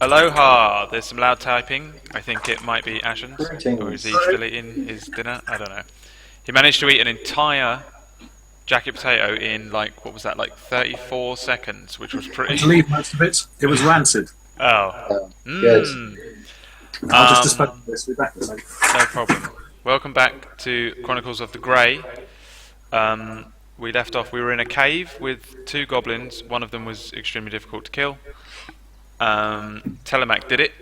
Aloha! There's some loud typing. I think it might be Ashen's. Or is he Greetings. still eating his dinner? I don't know. He managed to eat an entire jacket potato in, like, what was that, like 34 seconds, which was I pretty... believe most of it. It was rancid. Oh. Good. I'll just Um, dispose of this. We'll be back in a moment. No problem. Welcome back to Chronicles of the Grey. We left off, we were in a cave with two goblins. One of them was extremely difficult to kill. Telemac did it.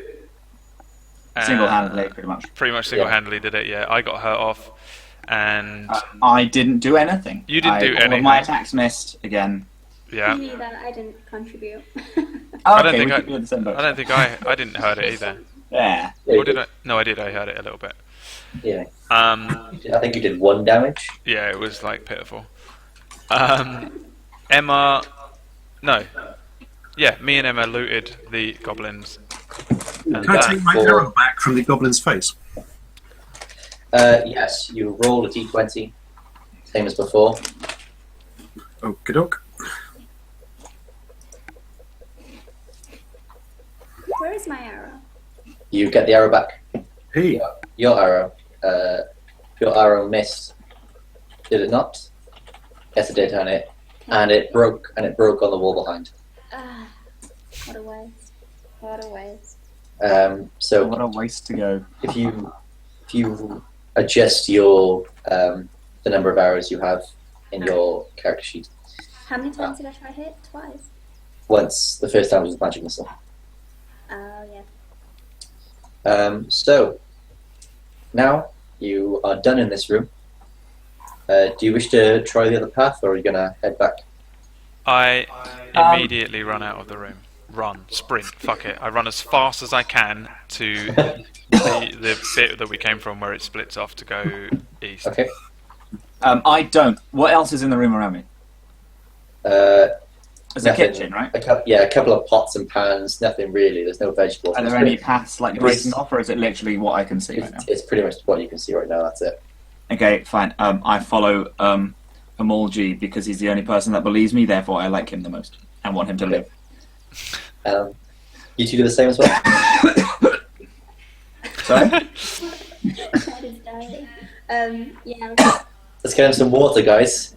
Single-handedly, pretty much. Pretty much single-handedly did it, yeah. I got hurt off. And I didn't do anything. You didn't do All anything. of my attacks missed again. yeah, Me neither. I didn't contribute. Oh, don't okay, think we I- could be in the same boat. I don't think I didn't hurt it either. Yeah. Or did I? No, I did. I hurt it a little bit. Yeah. Um, I think you did 1 damage. yeah, it was like pitiful. Emma, no, yeah, me and Emma looted the goblins. And Can I take my Four. arrow back from the goblin's face? Yes, you roll a d20, same as before. Okie doke. Where is my arrow? You get the arrow back. Hey, Your arrow. Your arrow missed. Did it not? Yes, it did, and it broke. And it broke on the wall behind. Ah, what a waste. What a waste. So What a waste to go. if you adjust your the number of arrows you have in your character sheet, How many times did I try hit? Twice. once the first time was magic missile. Oh, yeah. So now you are done in this room. Do you wish to try the other path, or are you gonna head back? I immediately run out of the room. Run, sprint, fuck it. I run as fast as I can to the bit that we came from where it splits off to go east. Okay. I don't. What else is in the room around me? There's a Nothing. kitchen, right? A couple of pots and pans. Nothing really. There's no vegetables. Are there any paths like It was- breaking off, or is it literally what I can see right now? It's pretty much what you can see right now. That's it. Okay, fine. I follow Amolji because he's the only person that believes me, therefore I like him the most and want him to live. You two do the same as well. Sorry? That is dying. Yeah. Let's get him some water, guys.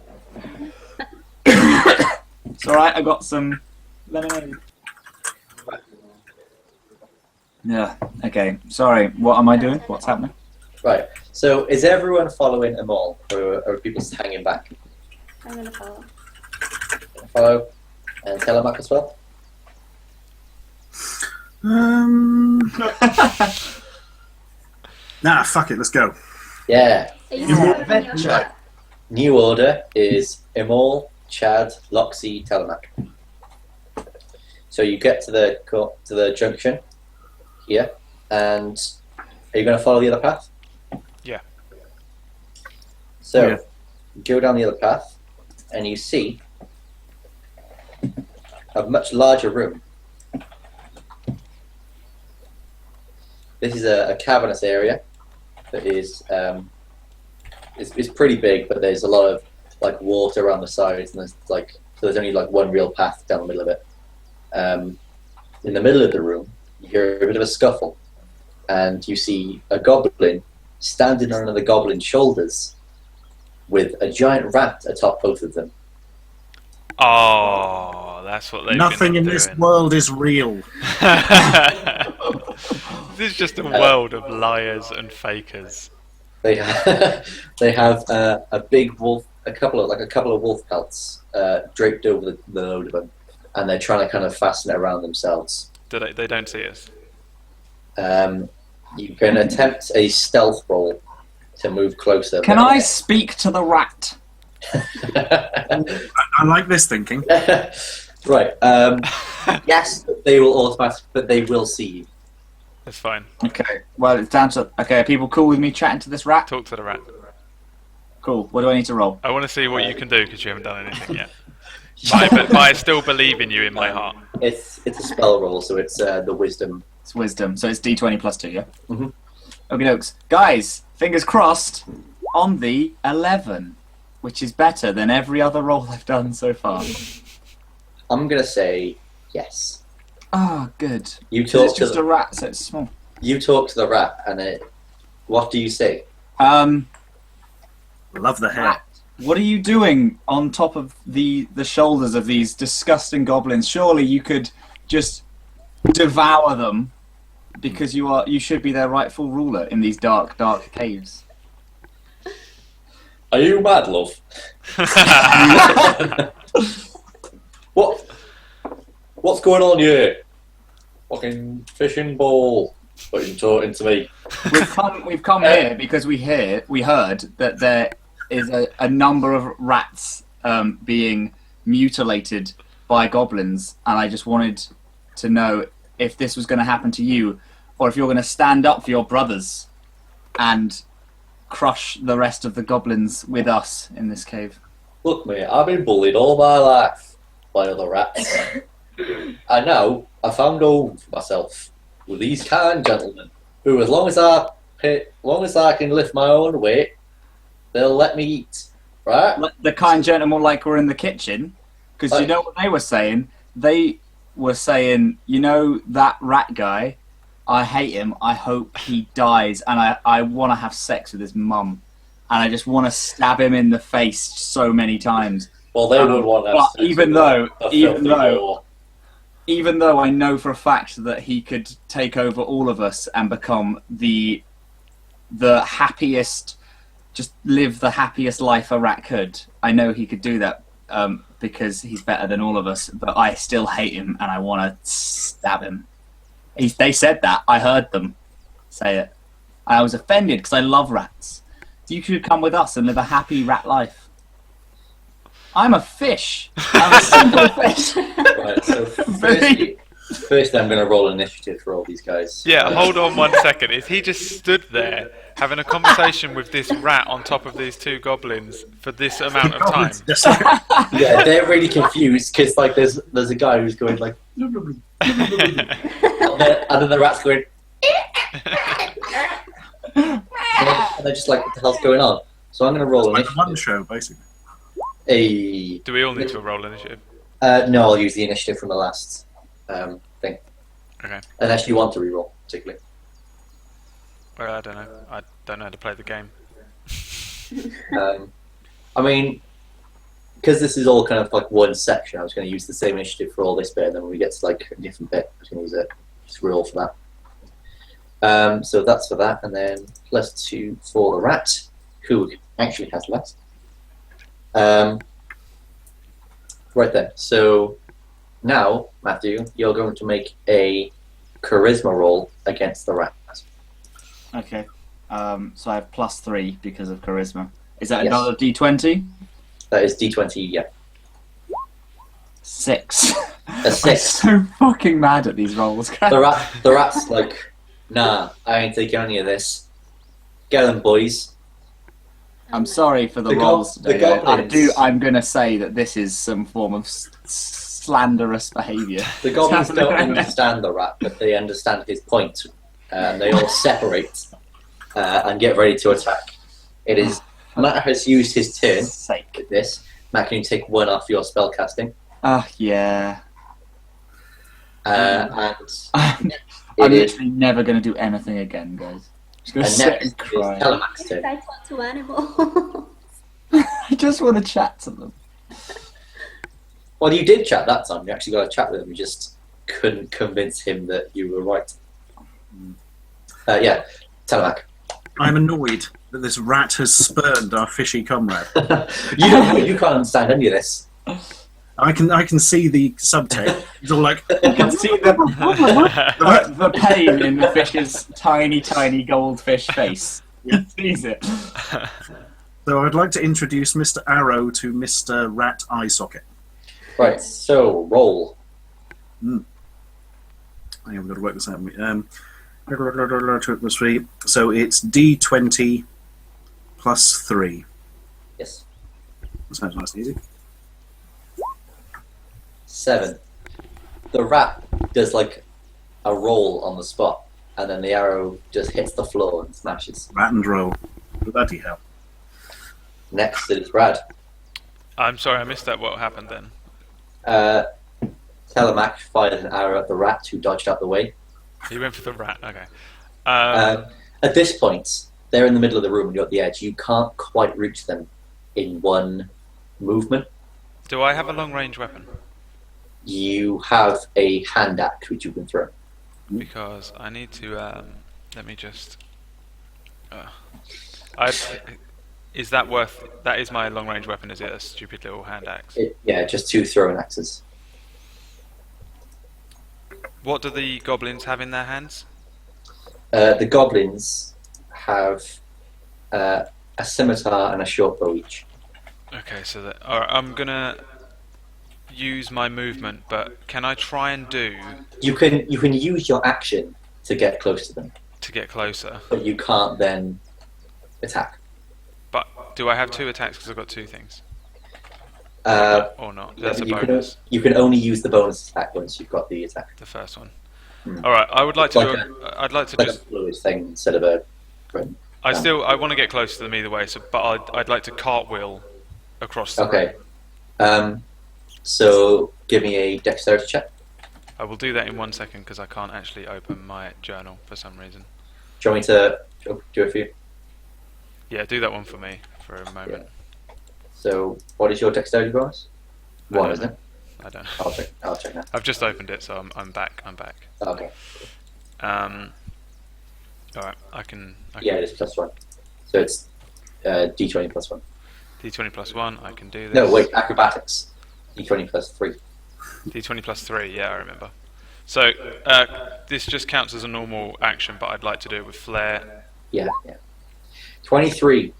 It's alright, I got some lemonade. Yeah, okay. Sorry, what am I doing? What's happening? Right. So, is everyone following Amal, or are people just hanging back? I'm gonna follow. Follow, and Telemac as well. Nah, fuck it, let's go. Yeah. Are you You still want in your adventure? shot? New order is Amal, Chad, Loxy, Telemac. So you get to the junction here, and are you going to follow the other path? Yeah. So Yeah. you go down the other path, and you see a much larger room. This is a cavernous area that is pretty big, but there's a lot of like water around the sides, and there's only like one real path down the middle of it. In the middle of the room, you hear a bit of a scuffle, and you see a goblin standing on the goblin's shoulders with a giant rat atop both of them. Oh, that's what they've Nothing been in this doing. world is real. This is just a world of liars and fakers. They have, they have a big wolf, a couple of wolf pelts draped over the load of them, and they're trying to kind of fasten it around themselves. They don't see us. You can attempt a stealth roll to move closer. Can I speak to the rat? I like this thinking. Right. Yes, they will automatically, but they will see you. That's fine. Okay, well, it's down to... Okay, are people cool with me chatting to this rat? Talk to the rat. Cool. What do I need to roll? I want to see what you can do because you haven't done anything yet. But I still believe in you in my heart. It's a spell roll, so it's the wisdom. It's wisdom, so it's d20 plus 2, yeah? Mhm. Okie dokes. Guys, fingers crossed on the 11, which is better than every other roll I've done so far. I'm gonna say yes. Oh, good. You 'Cause talk it's to just the a rat, so it's small. you talk to the rat, and what do you say? Love the hair. Rat, what are you doing on top of the shoulders of these disgusting goblins? Surely you could just devour them, because you should be their rightful ruler in these dark, dark caves. Are you mad, love? What's going on here? Fucking fishing ball. What are you talking to me? We've come here because we heard that there is a number of rats being mutilated by goblins, and I just wanted to know if this was going to happen to you, or if you're going to stand up for your brothers and crush the rest of the goblins with us in this cave. Look, mate, I've been bullied all my life by other rats. And now I found home for myself with these kind gentlemen who, as long as I can lift my own weight, they'll let me eat. Right? The kind gentlemen like were in the kitchen, because you know what they were saying? They were saying, you know that rat guy, I hate him, I hope he dies, and I want to have sex with his mum. And I just want to stab him in the face so many times. Well, they would want to have But sex even with though, a filthy whore. even though I know for a fact that he could take over all of us and become the happiest, just live the happiest life a rat could. I know he could do that because he's better than all of us, but I still hate him and I want to stab him. They said that. I heard them say it. I was offended because I love rats. You should come with us and live a happy rat life. I'm a fish. I'm a simple fish. Right, so first I'm going to roll initiative for all these guys. Yeah, hold on 1 second. Is he just stood there having a conversation with this rat on top of these two goblins for this amount of time? Yeah, they're really confused because like there's a guy who's going like, and then the rat's going, and they're just like, what the hell's going on? So I'm going to roll Like initiative. one show, basically. Do we all need to roll initiative? No, I'll use the initiative from the last thing. Okay. Unless you want to reroll, particularly. Well, I don't know. I don't know how to play the game. I mean, because this is all kind of like one section, I was going to use the same initiative for all this bit, and then when we get to like a different bit, I was going to use it. Just roll for that. So that's for that, and then +2 for the rat, who actually has less. Right then. So now, Matthew, you're going to make a charisma roll against the rat. Okay. So I have +3 because of charisma. Is that Yes. another D20? That is D20. Yeah, 6. a 6. I'm so fucking mad at these rolls. The rat's like, nah, I ain't taking any of this. Get them, boys. I'm sorry for the The rolls the today. goblins. I'm going to say that this is some form of slanderous behaviour. The goblins don't understand the rat, but they understand his point, and they all separate and get ready to attack. It is Matt has used his turn Sake. with this. Matt, can you take 1 off your spell casting? Oh, yeah. And I'm it is literally never going to do anything again, guys. Just going to and sit next and is cry. Telemach's turn. I talk to animals. I just want to chat to them. Well, you did chat that time. You actually got a chat with him. You just couldn't convince him that you were right. Yeah, Telemach. I'm annoyed that this rat has spurned our fishy comrade. You can't understand any of this. I can see the subtext. He's all like, You can see the pain in the fish's tiny, tiny goldfish face. Yeah. He sees it. so I'd like to introduce Mr. Arrow to Mr. Rat Eye Socket. Right, so roll. Hang on, we've got to work this out. So it's D20 +3. Yes. That sounds nice and easy. 7. The rat does like a roll on the spot, and then the arrow just hits the floor and smashes. Rat and roll. Bloody hell. Next it is Brad. I'm sorry, I missed that. What happened then? Telemac fired an arrow at the rat, who dodged out the way. He went for the rat. Okay. At this point, they're in the middle of the room and you're at the edge. You can't quite reach them in one movement. Do I have a long range weapon? You have a hand axe which you can throw. Because I need to. Let me just. Is that worth? That is my long range weapon. Is it a stupid little hand axe? Yeah, just 2 throwing axes. What do the goblins have in their hands? The goblins have a scimitar and a short bow each. Okay, so alright, I'm gonna use my movement, but can I try and do You can use your action to get close to them, to get closer? but you can't then attack. But do I have 2 attacks because I've got 2 things? Or not? That's a you bonus. you can only use the bonus attack once you've got the attack. The first one. Hmm. All right. I would like to. Like I'd like to Like just. a fluid thing instead of a. I want to get close to them either way. So, but I'd like to cartwheel across the room. Okay. So give me a dexterity check. I will do that in 1 second because I can't actually open my journal for some reason. Do you want me to do it for you? Yeah, do that one for me for a moment. So what is your dexterity bonus? I 1, don't isn't know. it? I don't know. I'll check now. I've just opened it, so I'm back. Okay. All right. I can. Yeah, it is +1. So it's D20 +1. D20 plus 1. I can do this. No, wait, acrobatics. D20 +3. D20 plus 3, yeah, I remember. So, this just counts as a normal action, but I'd like to do it with flair. Yeah. 23.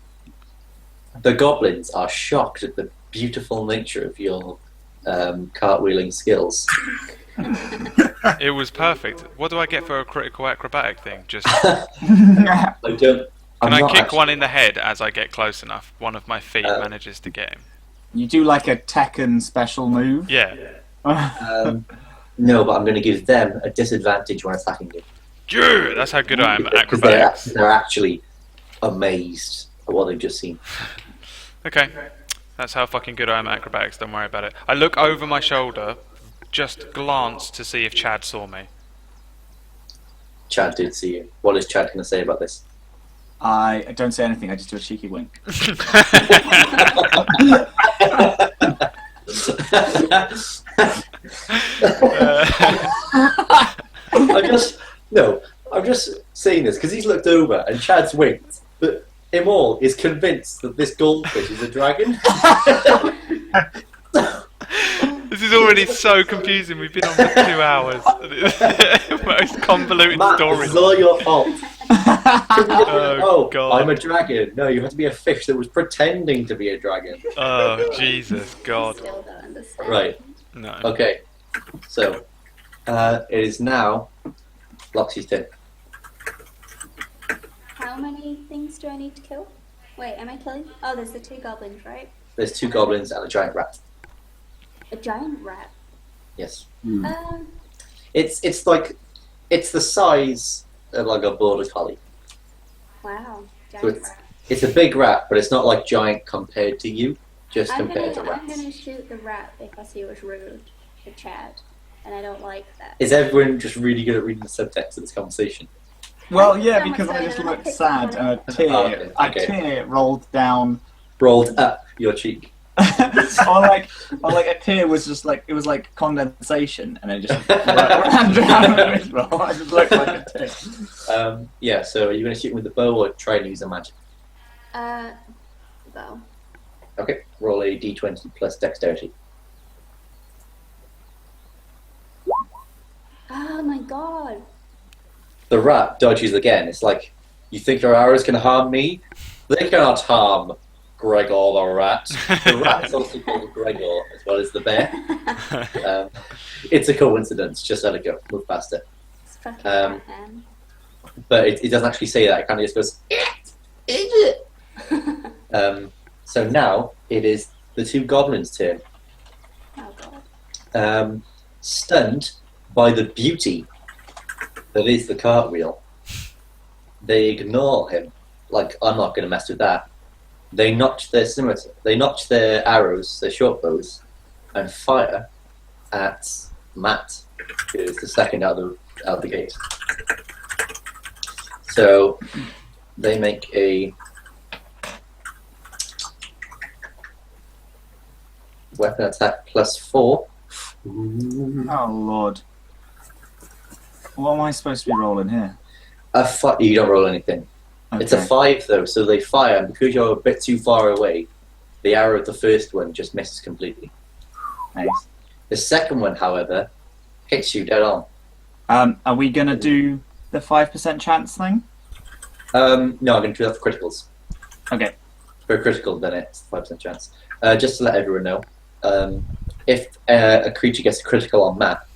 The goblins are shocked at the beautiful nature of your cartwheeling skills. It was perfect. What do I get for a critical acrobatic thing? Just Can I kick one in the head as I get close enough? One of my feet manages to get him. You do like a Tekken special move? Yeah. No, but I'm going to give them a disadvantage when attacking you. Yeah, that's how good I am at Because acrobatics. they're actually amazed at what they've just seen. Okay. That's how fucking good I am at acrobatics, don't worry about it. I look over my shoulder, just glance to see if Chad saw me. Chad did see you. What is Chad going to say about this? I don't say anything, I just do a cheeky wink. I'm just saying this because he's looked over and Chad's winked, but Imol is convinced that this goldfish is a dragon. This is already so confusing. We've been on for 2 hours. Most convoluted Matt, story. this is all your fault. Oh, God. I'm a dragon. No, you had to be a fish that was pretending to be a dragon. Oh, Jesus, God. Still don't understand. Right. No. Okay. So, it is now Loxy's turn. How many things do I need to kill? Wait, am I killing? Oh, there's the 2 goblins, right? There's 2 goblins and a giant rat. A giant rat. Yes. It's It's the size of like a border collie. wow, So giant rat. it's a big rat, but it's not like giant compared to you, just I'm compared to gonna rats. shoot the rat because he was rude to Chad, and I don't like that. Is everyone just really good at reading the subtext of this conversation? Well, yeah, Someone because I said just that I looked picked sad someone and a tear, Oh, okay. a tear rolled down. Rolled up your cheek. or like a tear was just like, it was like condensation and it just ran down the middle. I just looked like a tear. Yeah, so are you going to shoot him with the bow or try and use a magic? Though. Okay, roll a d20 plus dexterity. Oh my god. The rat dodges again. It's like, you think your arrows can harm me? They cannot harm Gregor the rat. The rat is also called Gregor as well as the bear. It's a coincidence. Just let it go. Move past it. It's fucking rat, man. But it doesn't actually say that. It kind of just goes, so now it is the 2 goblins' turn. Oh god. Stunned by the beauty that is the cartwheel, they ignore him. Like, I'm not going to mess with that. They notch their scimitar, they notch their arrows, their short bows, and fire at Matt is the second out of the gate. So they make a weapon attack +4. Oh lord. What am I supposed to be rolling here? You don't roll anything. Okay. It's a 5 though, so they fire, and because you're a bit too far away, the arrow of the first one just misses completely. Nice. The second one, however, hits you dead on. Are we gonna do the 5% chance thing? No, I'm going to do that for criticals. Okay. For a critical, then it's 5% chance. Just to let everyone know, if a creature gets a critical on Matt,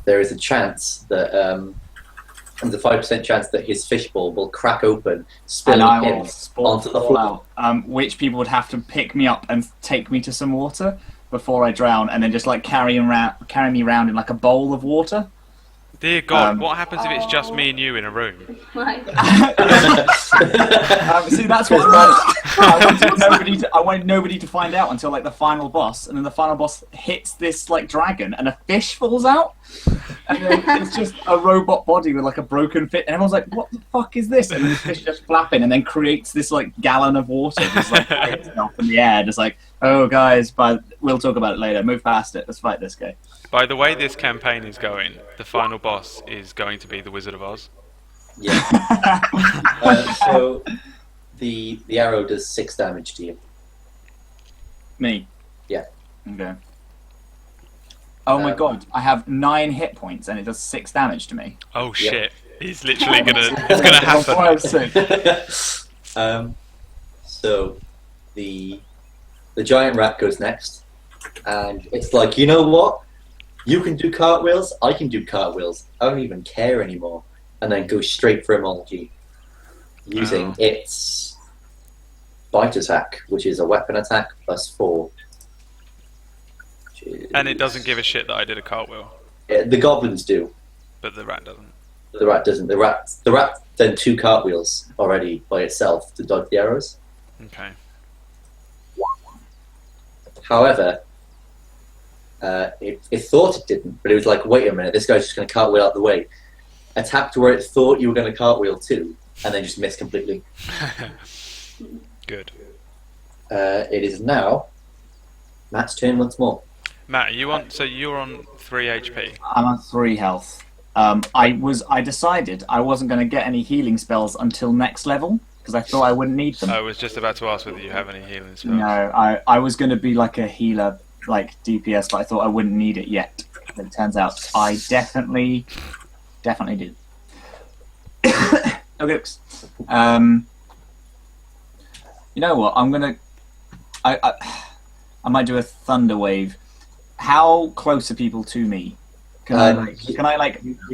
there is a chance that there's a 5% chance that his fishbowl will crack open, spilling and I him will spawn onto the floor. out. Which people would have to pick me up and take me to some water before I drown, and then just like carry me around in like a bowl of water. Dear God, what happens if it's just me and you in a room? Right. See, that's what's bad. I want nobody to find out until like the final boss, and then the final boss hits this like dragon, and a fish falls out, and then it's just a robot body with like a broken fit, and everyone's like, "What the fuck is this?" And then the fish just flapping, and then creates this like gallon of water, just like itself in the air, just like, "Oh guys, but we'll talk about it later. Move past it. Let's fight this guy." By the way this campaign is going, the final boss is going to be the Wizard of Oz. Yeah. So the arrow does 6 damage to you. Me. Yeah. Okay. Oh my god, I have 9 hit points and it does 6 damage to me. Oh shit! He's literally it's gonna happen. So the giant rat goes next, and it's like, you know what? You can do cartwheels, I can do cartwheels. I don't even care anymore. And then go straight for Emology, using its bite attack, which is a weapon attack +4. And it doesn't give a shit that I did a cartwheel. Yeah, the goblins do. But the rat doesn't. The rat doesn't. The rat done 2 cartwheels already by itself to dodge the arrows. Okay. However, it thought it didn't, but it was like, wait a minute, this guy's just going to cartwheel out the way. Attacked where it thought you were going to cartwheel too, and then just missed completely. Good. It is now Matt's turn once more. Matt, you're on 3 HP. I'm on 3 health. I decided I wasn't going to get any healing spells until next level, because I thought I wouldn't need them. I was just about to ask whether you have any healing spells. No, I was going to be like a healer, like DPS, but I thought I wouldn't need it yet. But it turns out I definitely did. Okay. You know what? I might do a thunder wave. How close are people to me? Can I You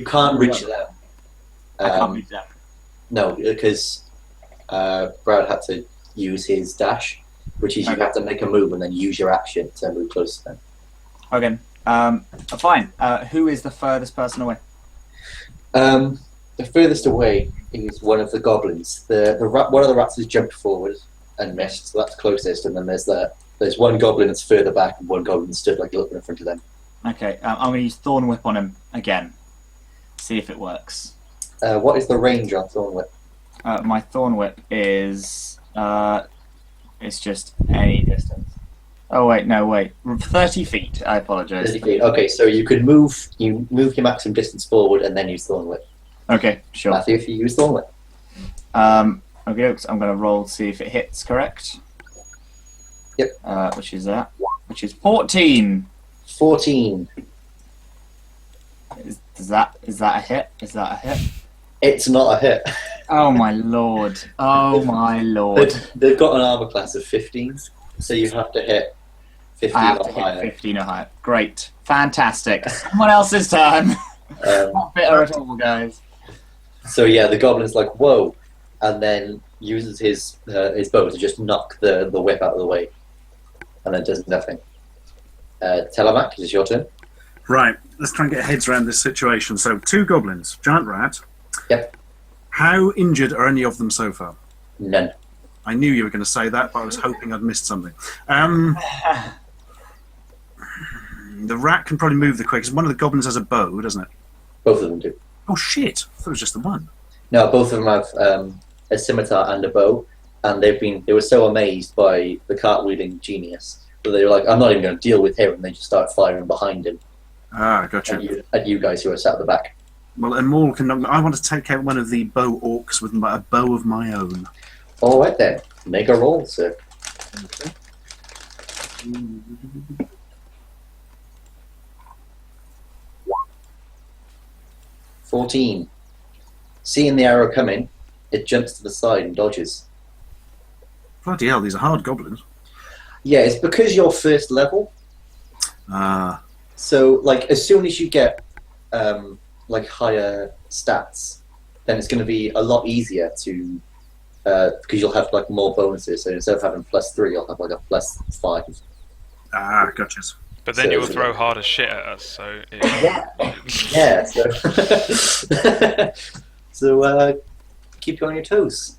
can't reach them. I can't reach them. No, because Brad had to use his dash, which is you have to make a move and then use your action to move close to them. Okay. Fine. Who is the furthest person away? The furthest away is one of the goblins. One of the rats has jumped forward and missed, so that's closest. And then there's one goblin that's further back, and one goblin stood like looking in front of them. Okay. I'm going to use Thorn Whip on him again. See if it works. What is the range on Thorn Whip? My Thorn Whip is it's just any distance. Oh wait, no wait, 30 feet. I apologise. 30 feet. Okay, so you could move your maximum distance forward and then use Thorn Whip. Okay, sure. Matthew, if you use Thorn Whip. Okay, so I'm going to roll to see if it hits correct. Yep. Which is that? Which is 14. 14. Is that a hit? Is that a hit? It's not a hit. Oh my lord. Oh my lord. They've got an armor class of 15s, so you have to hit 15 I have or to higher. hit 15 or higher. Great. Fantastic. Someone else's turn. Not bitter at all, guys. So yeah, the goblin's like, whoa, and then uses his bow to just knock the whip out of the way, and then does nothing. Telemac, it's your turn. Right, let's try and get heads around this situation. So, 2 goblins, giant rat. Yep. How injured are any of them so far? None. I knew you were going to say that, but I was hoping I'd missed something. The rat can probably move the quickest. One of the goblins has a bow, doesn't it? Both of them do. Oh shit! I thought it was just the one. No, both of them have a scimitar and a bow, and they were so amazed by the cart-wielding genius that they were like, I'm not even going to deal with him, and they just start firing behind him Ah, gotcha. at you guys who are sat at the back. Well, and Maul can. I want to take out one of the bow orcs with a bow of my own. All right then, make a roll, sir. Okay. 14. Seeing the arrow coming, it jumps to the side and dodges. Bloody hell, these are hard goblins. Yeah, it's because you're first level. Ah, So, like, as soon as you get like higher stats, then it's going to be a lot easier to because you'll have like more bonuses. So instead of having +3, you'll have like a +5. gotcha. But then So you'll it's throw hard as shit at us, so... Yeah. So, so keep you on your toes.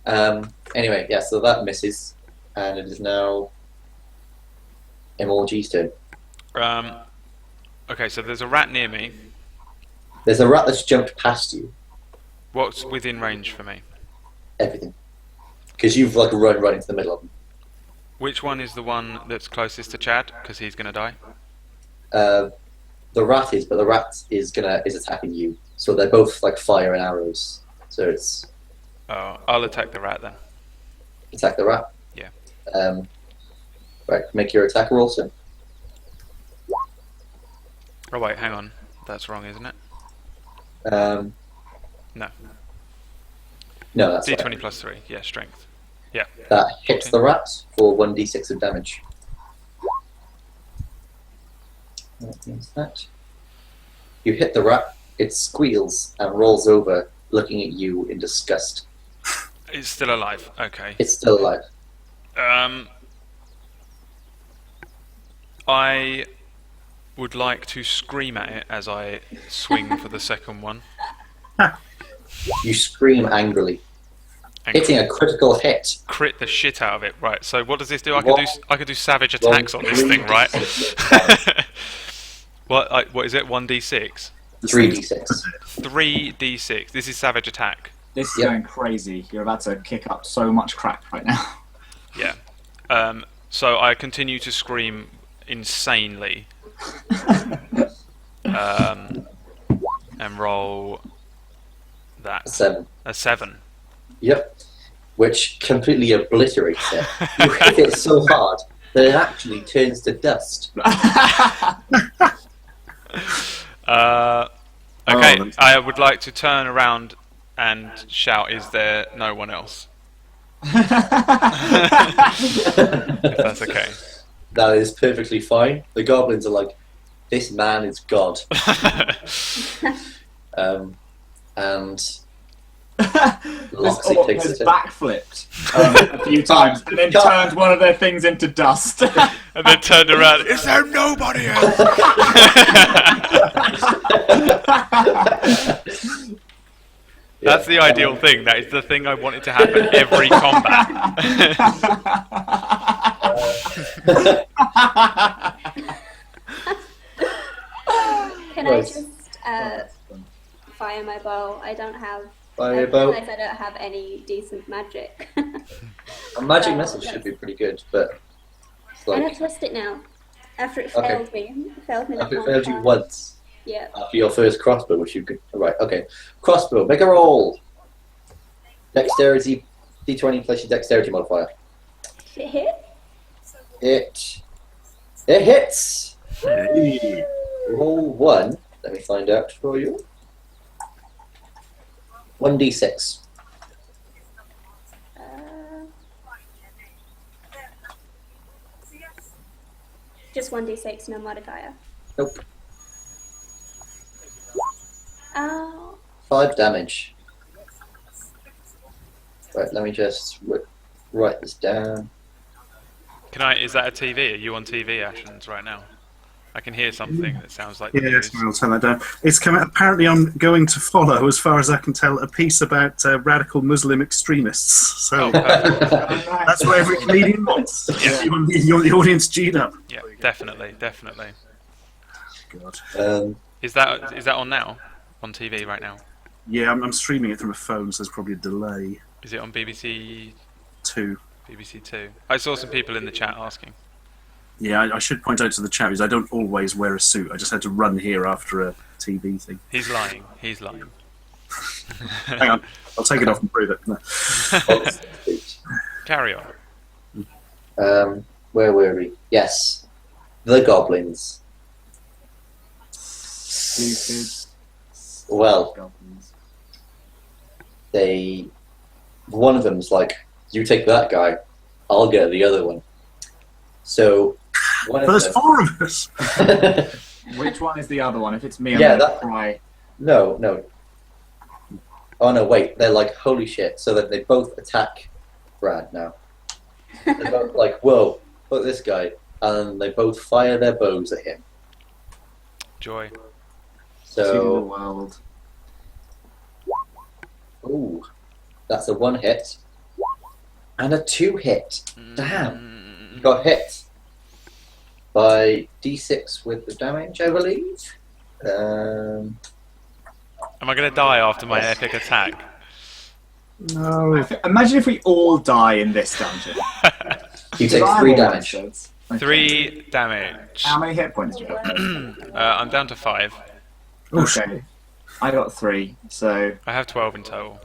Anyway, yeah. So that misses, and it is now MLG's turn. Okay, so there's a rat near me. There's a rat that's jumped past you. What's within range for me? Everything, because you've like run right into the middle of them. Which one is the one that's closest to Chad? Because he's going to die. The rat is, but the rat is attacking you. So they're both like fire and arrows. So it's Oh, I'll attack the rat then. attack the rat. Yeah. Right, make your attack roll, sir. Oh wait, hang on. That's wrong, isn't it? No. No. No, that's D20 right. plus 3. Yeah, strength. Yeah. That hits the rat for 1d6 of damage. What means that? You hit the rat, it squeals and rolls over, looking at you in disgust. It's still alive. Okay. It's still alive. I would like to scream at it as I swing for the second one. You scream angrily, And hitting a critical hit. crit the shit out of it. Right. So what does this do? Roll- I could do savage attacks on this thing, right? What is it? 1d6. 3d6. 3d6. This is savage attack. This is Yep. going crazy. You're about to kick up so much crap right now. Yeah. So I continue to scream insanely. And roll that. 7. A 7. Yep. Which completely obliterates it. You hit it so hard that it actually turns to dust. Okay, that's- I would like to turn around and shout, is there no one else? If that's okay. That is perfectly fine. The goblins are like, this man is God. And This Loxy orc takes has it. backflipped a few times and then turned one of their things into dust. And then turned around, is there nobody else? That's the ideal thing. That is the thing I wanted to happen every combat. Can Nice. I just fire my bow? I don't have. Fire your I bow. realize I don't have any decent magic. A magic message should be pretty good, but it's And I like, trust it now. After it Okay. failed me. It failed me like after it one failed you time. once, Yeah. after your first crossbow, which you could. Right, okay. Crossbow, make a roll. Dexterity, d20 plus your dexterity modifier. Did it hit? It hits! Hey. Roll 1. Let me find out for you. 1d6. Uh, just 1d6, no modifier. Nope. Oh. 5 damage. Right, let me just write this down. Can I? Is that a TV? Are you on TV, Ashens, right now? I can hear something that sounds like Yeah, the news. I'll turn that down. It's coming. Apparently, I'm going to follow, as far as I can tell, a piece about radical Muslim extremists. So Oh, perfect. that's what every comedian wants. Yeah. You want the audience G'd up. Yeah, definitely. God. Is that on now? On TV right now? Yeah, I'm streaming it from a phone, so there's probably a delay. Is it on BBC Two. BBC Two? I saw some people in the chat asking. Yeah, I should point out to the chat is I don't always wear a suit. I just had to run here after a TV thing. He's lying. Hang on, I'll take it off and prove it. No. Carry on. Where were we? Yes, the goblins. Stupid Well, goblins. one of them's like, you take that guy, I'll get the other one. So one But of there's four of us. them. Which one is the other one? If it's me, I'm Yeah, gonna that- cry. No. Oh no, wait. They're like, holy shit. So that they both attack Brad now. They're both like, whoa, look at this guy. And they both fire their bows at him. Joy. To the So, world. ooh, that's a 1 hit. And a 2 hit. Damn. You got hit by D6 with the damage, I believe. Am I going to die after my epic attack? No. Imagine if we all die in this dungeon. You take Survival 3 damage. methods. Okay. 3 damage. How many hit points do you have? I'm down to 5. Oh, shit. Okay. I got 3, so I have 12 in total.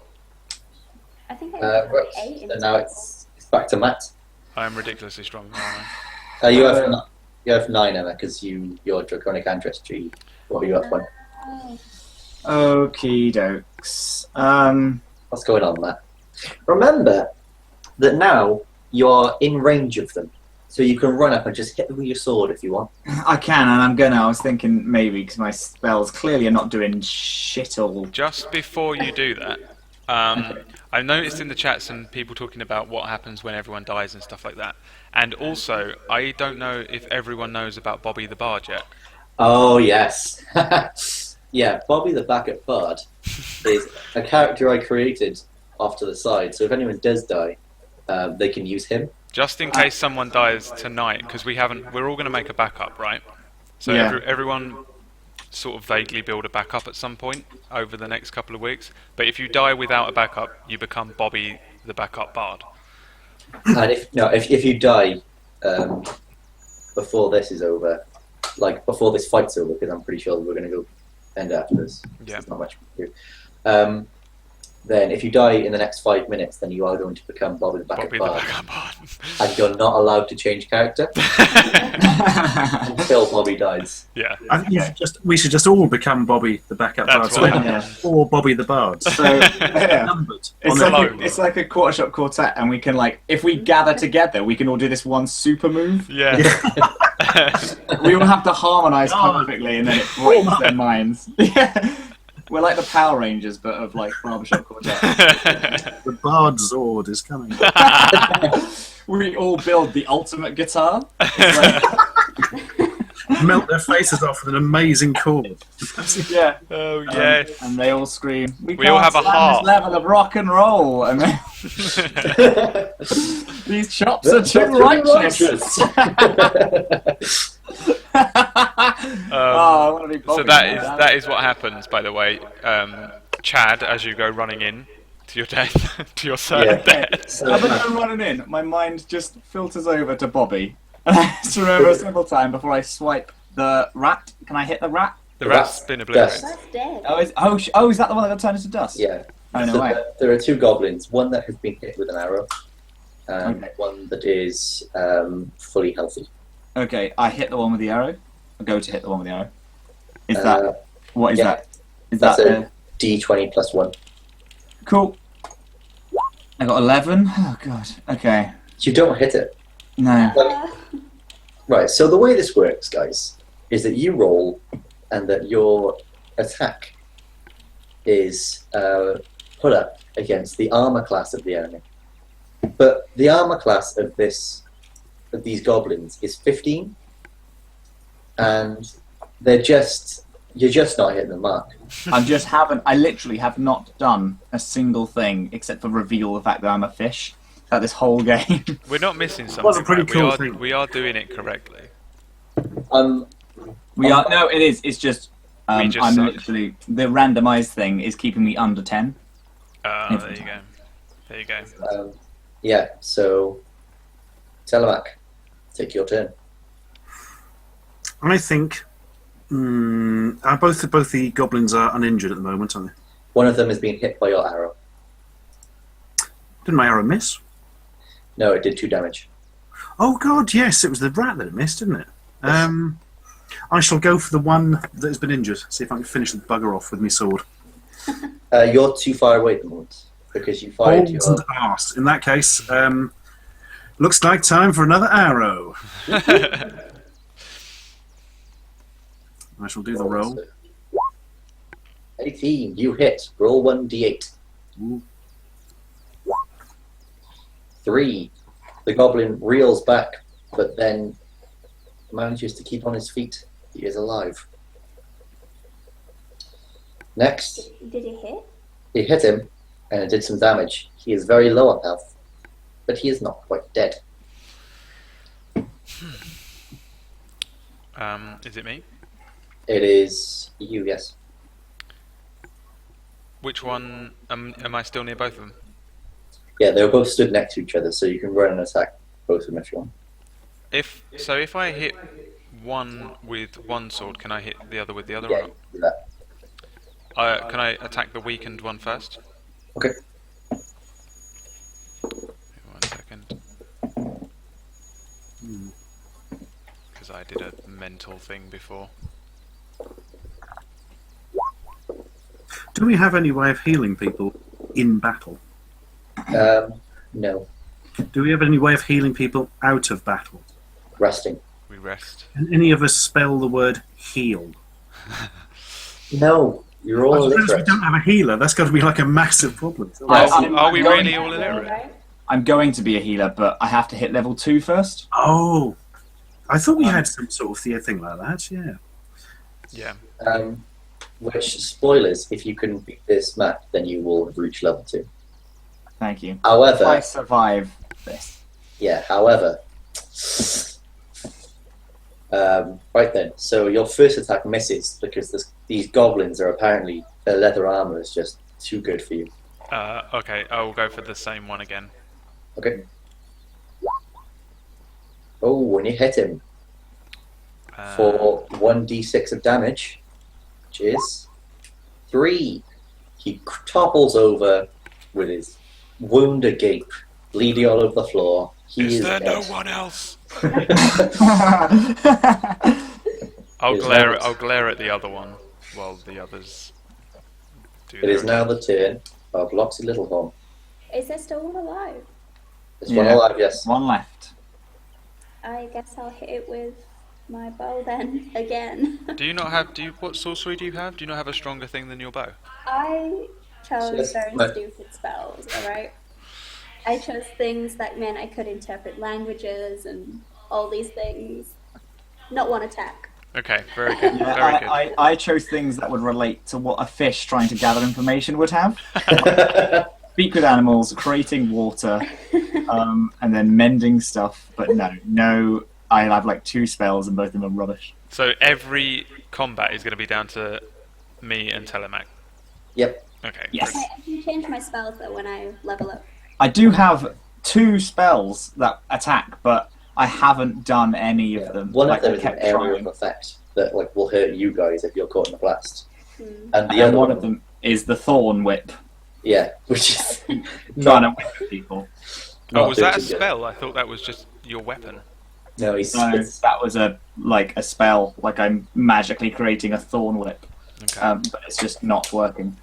I think I have Right. 8 in So now it's back to Matt. I am ridiculously strong, aren't I? You have 9, Emma, because your draconic ancestry. What are you up on? Oh. okie dokes. What's going on, Matt? Remember that now you're in range of them, so you can run up and just hit them with your sword if you want. I can, and I'm gonna. I was thinking maybe because my spells clearly are not doing shit all. Just before you do that, I've noticed in the chat some people talking about what happens when everyone dies and stuff like that. And also, I don't know if everyone knows about Bobby the Bard yet. Oh yes, yeah. Bobby the Backup Bard is a character I created off to the side. So if anyone does die, they can use him. Just in case someone dies tonight, because we're all going to make a backup, right? So Yeah. everyone sort of vaguely build a backup at some point over the next couple of weeks. But if you die without a backup, you become Bobby the Backup Bard. And if you die before this is over, like before this fight's over, because I'm pretty sure we're going to go end after this. Yeah. There's not much we can do. Then if you die in the next 5 minutes, then you are going to become Bobby the Backup Bobby the Bard, Backup Bard. and you're not allowed to change character until Bobby dies. Yeah. I think we should just all become Bobby the Backup Bard. That's So what we Yeah. have 4 Bobby the Bards. So yeah. Numbered. It's on like, their- it's like a quarter shot quartet, and we can if we gather together, we can all do this one super move. Yeah. We all have to harmonise perfectly, and then it breaks their minds. Yeah. We're like the Power Rangers, but of barbershop quartet. The Bard Zord is coming. We all build the ultimate guitar. It's Melt their faces off with an amazing chord. yeah. Oh, yes. And they all scream, we We all can't have a stand heart." this level of rock and roll. And then, these chops are too righteous. I want to be So Bobby that now. is what happens, by the way. Chad, as you go running in to your death, to your certain Yeah. death. So, As I go running in, my mind just filters over to Bobby. And I have to remember a simple time before I swipe the rat. Can I hit the rat? The rat's been obliterated. That's dead. Is that the one that got turned into dust? yeah. Oh, no So way. there are 2 goblins, one that has been hit with an arrow, and Okay. one that is fully healthy. Okay, I hit the one with the arrow. I go to hit the one with the arrow. Is Uh, that... What is yeah. that? Is That's that... a D20 plus 1. Cool. I got 11. Oh, God. Okay. You don't hit it. No. Right, so the way this works, guys, is that you roll and that your attack is put up against the armor class of the enemy. But the armor class of these goblins is 15. and you're just not hitting the mark. I literally have not done a single thing except for reveal the fact that I'm a fish throughout this whole game. We're not missing something. Was a pretty Matt. cool thing. We are doing it correctly. No, it is. It's just We just I'm suck. literally the randomized thing is keeping me under 10. There you go. There you go. Yeah, so Telemac, take your turn. I think both the goblins are uninjured at the moment, aren't they? One of them has been hit by your arrow. Didn't my arrow miss? No, it did 2 damage. Oh God, yes, it was the rat that it missed, didn't it? Yes. I shall go for the one that has been injured. See if I can finish the bugger off with my sword. You're too far away at the moment because you fired Balls your. and arse. In that case, looks like time for another arrow. I shall do the roll. 18, you hit. Roll 1d8. Ooh. 3. The goblin reels back, but then manages to keep on his feet. He is alive. Next, Did it hit? it hit him, and it did some damage. He is very low on health, but he is not quite dead. Is it me? It is you, yes. Which one? Am I still near both of them? Yeah, they were both stood next to each other, so you can run and attack both of them if you want. If I hit one with one sword, can I hit the other with the other? Yeah, Or you can do that. not? Can I attack the weakened one first? Okay. 1 second. Because I did a mental thing before. Do we have any way of healing people in battle? No. Do we have any way of healing people out of battle? Resting. We rest. Can any of us spell the word heal? No, you're all I suppose we illiterate. don't have a healer. That's got to be like a massive problem. Are we going- really all illiterate? Right? I'm going to be a healer, but I have to hit level 2 first. Oh, I thought we had some sort of thing like that. Yeah. Yeah. Which, spoilers, if you can beat this map, then you will have reached level 2. Thank you. If However, I survive this. however. Right then, so your first attack misses because these goblins are apparently, their leather armor is just too good for you. Okay, I will go for the same one again. Okay. Oh, and you hit him for 1d6 of damage, which is 3. He topples over with his wound agape, bleeding all over the floor. He is there dead. no one else? Is I'll that- glare at the other one while the others do It is their now the turn of Loxy Littlehorn. Is there still one alive? There's one Yeah. alive, yes. One left. I guess I'll hit it with my bow then again. Do you not have? What sorcery do you have? Do you not have a stronger thing than your bow? I chose Yes, very but- stupid spells, alright? I chose things that meant I could interpret languages and all these things. Not one attack. Okay, very good. Yeah, Very good. I chose things that would relate to what a fish trying to gather information would have. Speak with animals, creating water, and then mending stuff. But no, I have like 2 spells and both of them are rubbish. So every combat is going to be down to me and Telemac. Yep. Okay. Yes. I can change my spells though when I level up. I do have 2 spells that attack, but I haven't done any of them. One Like, of them I is an kept area trying. of effect that will hurt you guys if you're caught in a blast. Hmm. And the And other one of them is the Thorn Whip, which is trying to whip people. Oh, was that a doing too good. spell? I thought that was just your weapon. No, he's No, that was a spell. Like I'm magically creating a Thorn Whip, Okay. but it's just not working.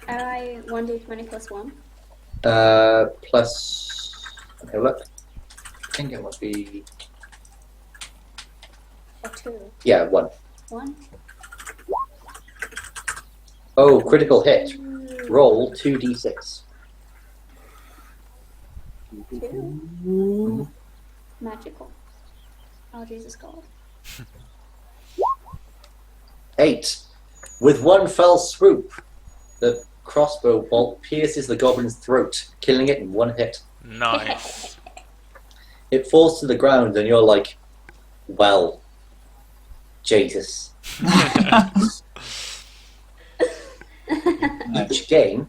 I 1d20 plus 1. plus. Okay, look. I think it must be. Or 2. Yeah, 1. 1. Oh, critical hit. Roll 2d6. 2. Magical. Oh, Jesus God. 8. With one fell swoop, the crossbow bolt pierces the goblin's throat, killing it in one hit. Nice. It falls to the ground, and you're like, well, Jesus. Each game,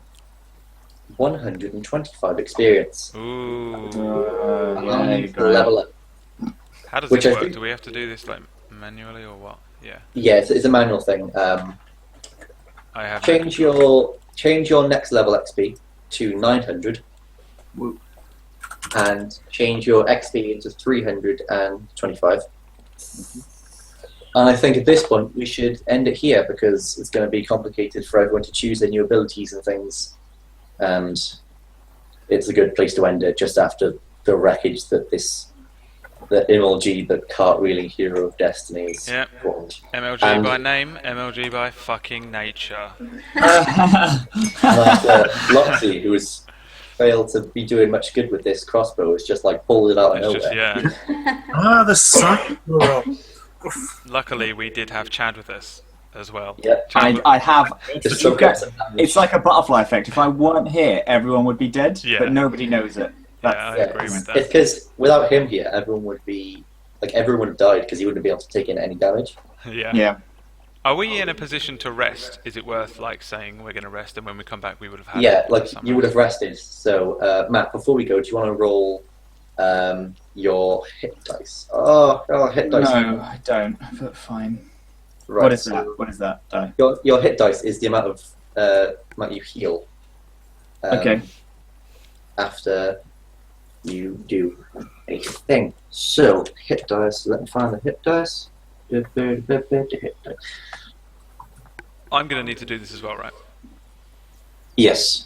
125 experience. Ooh. Yeah, you got it. Level up. How does Which it I work? think- Do we have to do this like manually or what? Yeah. Yeah, it's a manual thing. I have. Change your next level XP to 900, Woo. and change your XP into 325. And I think at this point we should end it here because it's going to be complicated for everyone to choose their new abilities and things, and it's a good place to end it just after the wreckage that the MLG, the cartwheeling hero of destiny, is Yeah. formed. MLG And- by name, MLG by fucking nature. Like Loxy, who has failed to be doing much good with this crossbow, has just like pulled it out of It's nowhere. just, yeah. Ah, the sun. Luckily, we did have Chad with us as well. Yep. Chad I have. Just you soak get- up some damage. It's like a butterfly effect. If I weren't here, everyone would be dead, Yeah. but nobody knows it. yeah, I Yeah, agree with it's that. because without him here, everyone would be like everyone would have died because he wouldn't be able to take in any damage. Yeah. Yeah. Are we in a position to rest? Is it worth like saying we're going to rest and when we come back we would have had? Yeah, like some you would have rest? rested. So Matt, before we go, do you want to roll your hit dice? Oh, hit dice. No, I don't. But fine. Right. What is so that? What is that? Die. Your hit dice is the amount of amount you heal. Okay. After you do a thing. So hit dice. Let me find the hit dice. Hit dice. I'm going to need to do this as well, right? Yes.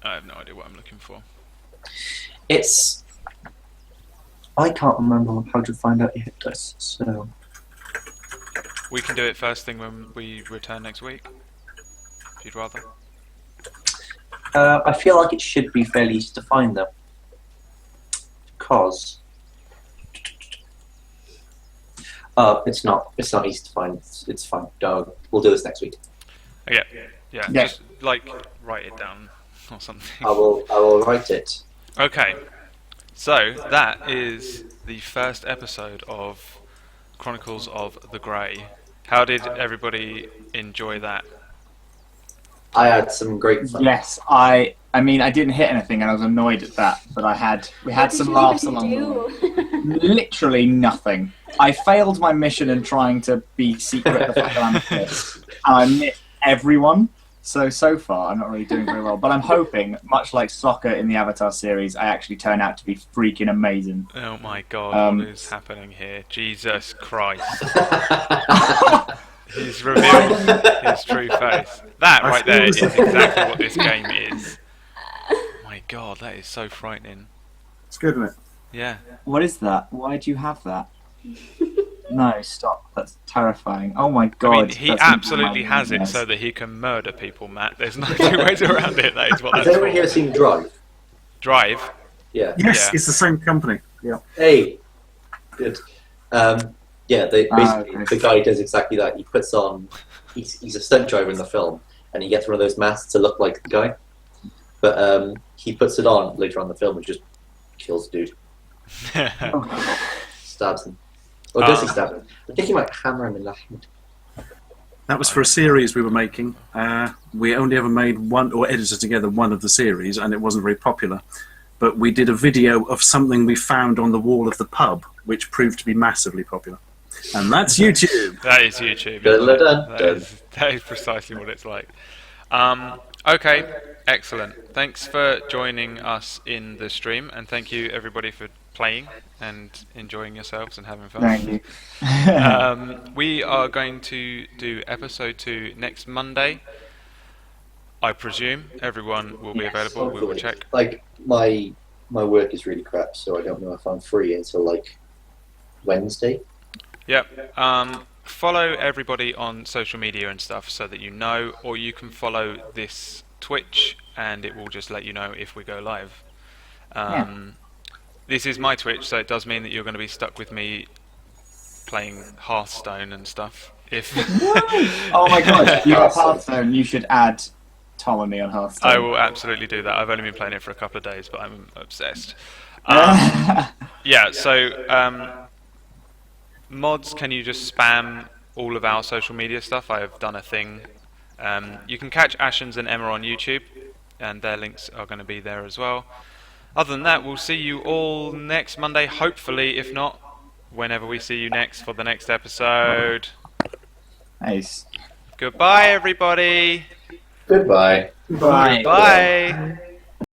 I have no idea what I'm looking for. It's. I can't remember how to find out your hit dice. So We can do it first thing when we return next week. If you'd rather. I feel like it should be fairly easy to find though, because it's not. It's not easy to find. It's fine. We'll do this next week. Yeah. Yeah. Yeah. Just like write it down or something. I will write it. Okay, so that is the first episode of Chronicles of the Grey. How did everybody enjoy that? I had some great fun. Yes, I mean, I didn't hit anything, and I was annoyed at that. But we had some laughs along the way. Literally nothing. I failed my mission in trying to be secret the fact that I'm a kid, and I missed everyone. So far, I'm not really doing very well. But I'm hoping, much like soccer in the Avatar series, I actually turn out to be freaking amazing. Oh my god, what is happening here? Jesus Christ. He's revealed his true face. That I right feel there this is is- exactly what this game is. Oh my god, that is so frightening. It's good, isn't it? Yeah. What is that? Why do you have that? No, stop. That's terrifying. Oh my god. I mean, he that's absolutely my has it weakness. so that he can murder people, Matt. There's no two ways around it. That is what Has that's anyone here for. seen Drive? Drive. Yeah. Yes, Yeah. it's the same company. Yeah. Hey. Good. Yeah. Basically, okay. the guy does exactly that. He puts on. He's a stunt driver in the film, and he gets one of those masks to look like the guy. But he puts it on later on in the film and just kills the dude. Stabs him. Or does he stab him? I think he might hammer him in the head. That was for a series we were making. We only ever made one, or edited together one of the series, and it wasn't very popular. But we did a video of something we found on the wall of the pub, which proved to be massively popular. And that's YouTube. That is YouTube. Dun, isn't it? dun, That dun. that is precisely what it's like. Okay, excellent. Thanks for joining us in the stream, and thank you everybody for playing and enjoying yourselves and having fun. Thank you. We are going to do episode 2 next Monday. I presume everyone will be Yes. available. We will Hopefully. check. Like my work is really crap, so I don't know if I'm free until like Wednesday. Yep. Follow everybody on social media and stuff so that you know, or you can follow this Twitch and it will just let you know if we go live. This is my Twitch, so it does mean that you're going to be stuck with me playing Hearthstone and stuff. If Oh my god, you're a Hearthstone. You should add Tom and me on Hearthstone. I will absolutely do that. I've only been playing it for a couple of days, but I'm obsessed. Yeah, so mods, can you just spam all of our social media stuff? I have done a thing. You can catch Ashens and Emma on YouTube, and their links are going to be there as well. Other than that, we'll see you all next Monday, hopefully. If not, whenever we see you next for the next episode. Nice. Goodbye, everybody. Goodbye. Bye. Bye.